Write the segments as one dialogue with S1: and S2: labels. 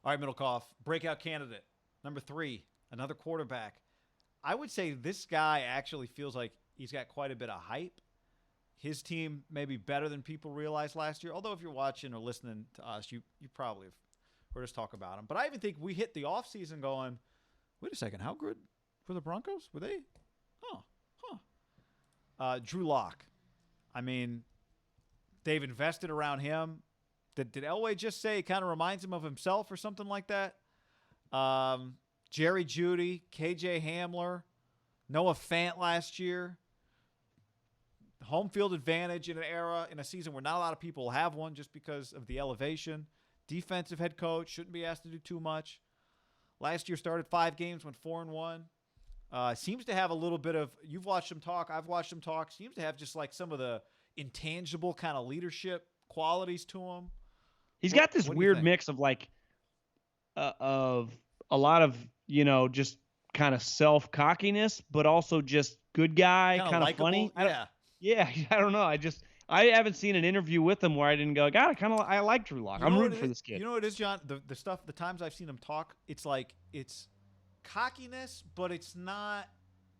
S1: All right, Middlecoff, breakout candidate. Number 3, another quarterback. I would say this guy actually feels like he's got quite a bit of hype. His team may be better than people realized last year. Although if you're watching or listening to us, you probably have heard us talk about him. But I even think we hit the offseason going, wait a second, how good were the Broncos? Were they? Oh, Drew Lock. I mean, they've invested around him. Did Elway just say it kind of reminds him of himself or something like that? Jerry Jeudy, KJ Hamler, Noah Fant last year. Home field advantage in an era, in a season where not a lot of people have one just because of the elevation. Defensive head coach, shouldn't be asked to do too much. Last year started 5 games, went 4-1. Seems to have a little bit of, you've watched him talk, I've watched him talk, seems to have just like some of the intangible kind of leadership qualities to him.
S2: He's got this
S1: what do you
S2: weird
S1: think?
S2: mix of of a lot of, just kind of self-cockiness, but also just good guy,
S1: Kind of
S2: kind of
S1: likable.
S2: funny.
S1: Yeah.
S2: Yeah, I don't know. I haven't seen an interview with him where I didn't go, God, I like Drew Lock.
S1: You
S2: I'm
S1: know what
S2: rooting
S1: it
S2: for
S1: is?
S2: this kid.
S1: You know what it is, John? The times I've seen him talk, it's like it's cockiness, but it's not.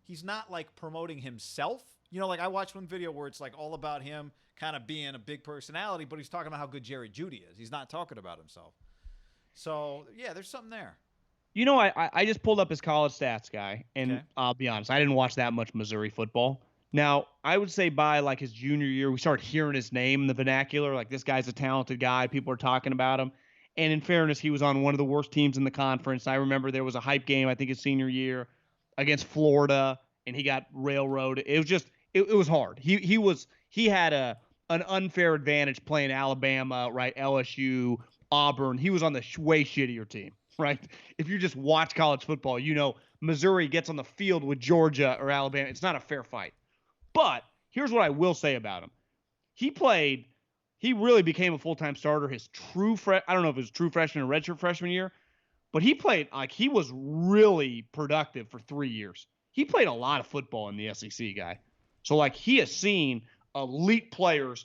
S1: He's not like promoting himself. Like I watched one video where it's like all about him kind of being a big personality, but he's talking about how good Jerry Jeudy is. He's not talking about himself. So yeah, there's something there.
S2: I just pulled up his college stats guy, and
S1: Okay.
S2: I'll be honest, I didn't watch that much Missouri football. Now, I would say by like his junior year, we started hearing his name in the vernacular. Like, this guy's a talented guy. People are talking about him. And in fairness, he was on one of the worst teams in the conference. I remember there was a hype game, I think his senior year, against Florida, and he got railroaded. It was just, it was hard. He had an unfair advantage playing Alabama, right? LSU, Auburn. He was on the way shittier team, right? If you just watch college football, Missouri gets on the field with Georgia or Alabama. It's not a fair fight. But here's what I will say about him. He really became a full-time starter his I don't know if it was true freshman or redshirt freshman year, but he played, like, he was really productive for 3 years. He played a lot of football in the SEC, guy. So, like, he has seen elite players,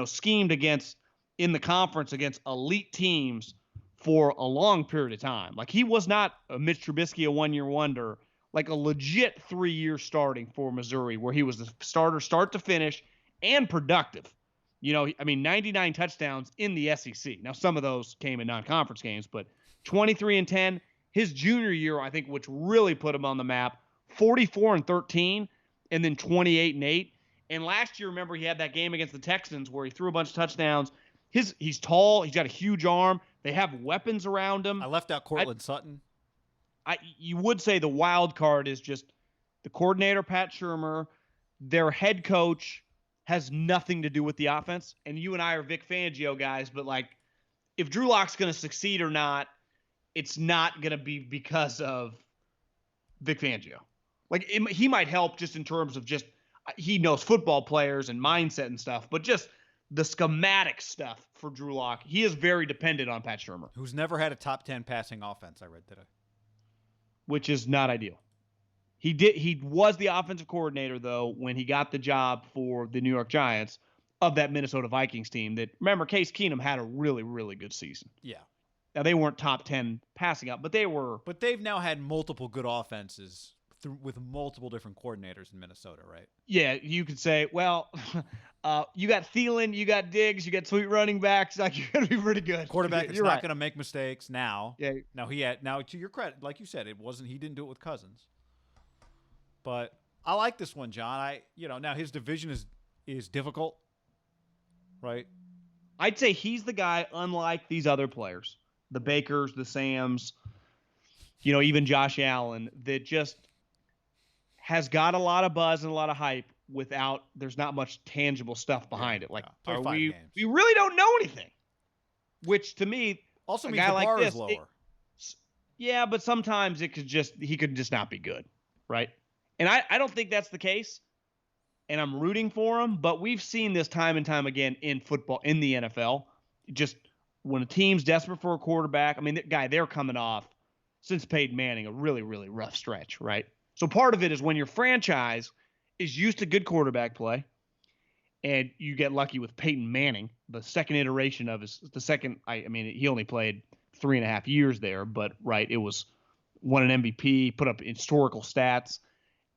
S2: schemed against in the conference against elite teams for a long period of time. Like, he was not a Mitch Trubisky, a one-year wonder, like a legit 3 year starting for Missouri, where he was the starter start to finish and productive. 99 touchdowns in the SEC. Now, some of those came in non-conference games, but 23-10. His junior year, I think, which really put him on the map, 44-13, and then 28-8. And last year, remember, he had that game against the Texans where he threw a bunch of touchdowns. He's tall. He's got a huge arm. They have weapons around him.
S1: I left out Cortland Sutton.
S2: You would say the wild card is just the coordinator, Pat Shurmur. Their head coach has nothing to do with the offense. And you and I are Vic Fangio guys, but like, if Drew Lock's going to succeed or not, it's not going to be because of Vic Fangio. Like, he might help just in terms of just he knows football players and mindset and stuff, but just the schematic stuff for Drew Lock, he is very dependent on Pat Shurmur,
S1: Who's never had a top 10 passing offense, I read today.
S2: which is not ideal. He was the offensive coordinator, though, when he got the job for the New York Giants of that Minnesota Vikings team that, remember, Case Keenum had a really, really good season.
S1: Yeah.
S2: Now, they weren't top 10 passing out, but they were.
S1: But they've now had multiple good offenses with multiple different coordinators in Minnesota, right?
S2: Yeah, you could say, well, you got Thielen, you got Diggs, you got sweet running backs. Like, you're going to be pretty good.
S1: Quarterback that's
S2: you're
S1: not
S2: right.
S1: going to make mistakes now.
S2: Yeah.
S1: Now to your credit, like you said, he didn't do it with Cousins. But I like this one, John. Now his division is difficult, right?
S2: I'd say he's the guy, unlike these other players, the Bakers, the Sams, even Josh Allen, that just has got a lot of buzz and a lot of hype without, there's not much tangible stuff behind it. Like, we really don't know anything, which to me
S1: also means
S2: guy
S1: the
S2: like
S1: bar
S2: this,
S1: is lower.
S2: Yeah, but sometimes he could just not be good, right? And I don't think that's the case, and I'm rooting for him, but we've seen this time and time again in football, in the NFL, just when a team's desperate for a quarterback. I mean, they're coming off, since Peyton Manning, a really, really rough stretch, right? So part of it is when your franchise is used to good quarterback play, and you get lucky with Peyton Manning, the second iteration of the second, he only played 3.5 years there, but right, it was won an MVP, put up historical stats.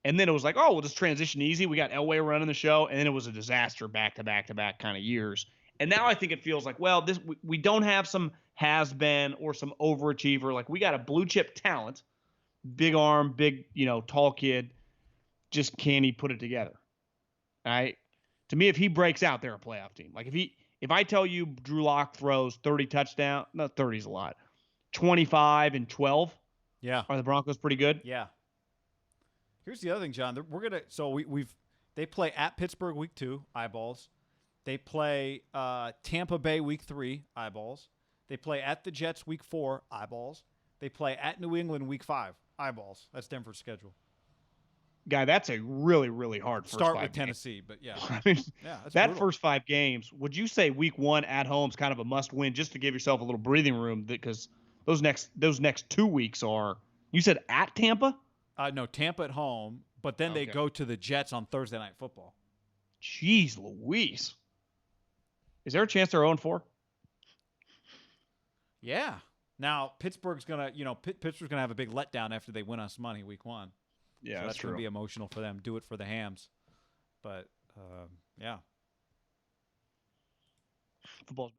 S2: And then it was like, oh, we'll just transition easy. We got Elway running the show. And then it was a disaster back to back to back kind of years. And now I think it feels like, well, this we don't have some has-been or some overachiever. Like, we got a blue chip talent, big arm, big, tall kid. Just can he put it together? All right. To me, if he breaks out, they're a playoff team. Like, if I tell you Drew Lock throws 30 touchdowns, no, 30 is a lot, 25 and 12,
S1: Yeah.
S2: are the Broncos pretty good?
S1: Yeah. Here's the other thing, John. We're gonna they play at Pittsburgh week 2, eyeballs. They play Tampa Bay week 3, eyeballs. They play at the Jets week 4, eyeballs. They play at New England week 5, eyeballs. That's Denver's schedule.
S2: Guy, that's a really, really hard first
S1: Start
S2: 5
S1: with
S2: games.
S1: Tennessee, but yeah.
S2: I mean,
S1: Yeah, that's
S2: that
S1: brutal.
S2: first 5 games, would you say week 1 at home is kind of a must-win just to give yourself a little breathing room? Because those next 2 weeks are, you said at Tampa?
S1: No, Tampa at home, but then they go to the Jets on Thursday Night Football.
S2: Jeez Louise. Is there a chance they're 0-4?
S1: Yeah. Now, Pittsburgh's going to, Pittsburgh's going to have a big letdown after they win us money week 1.
S2: Yeah,
S1: so
S2: that's
S1: going
S2: true.
S1: to be emotional for them. Do it for the Hams. But, yeah.
S2: Football's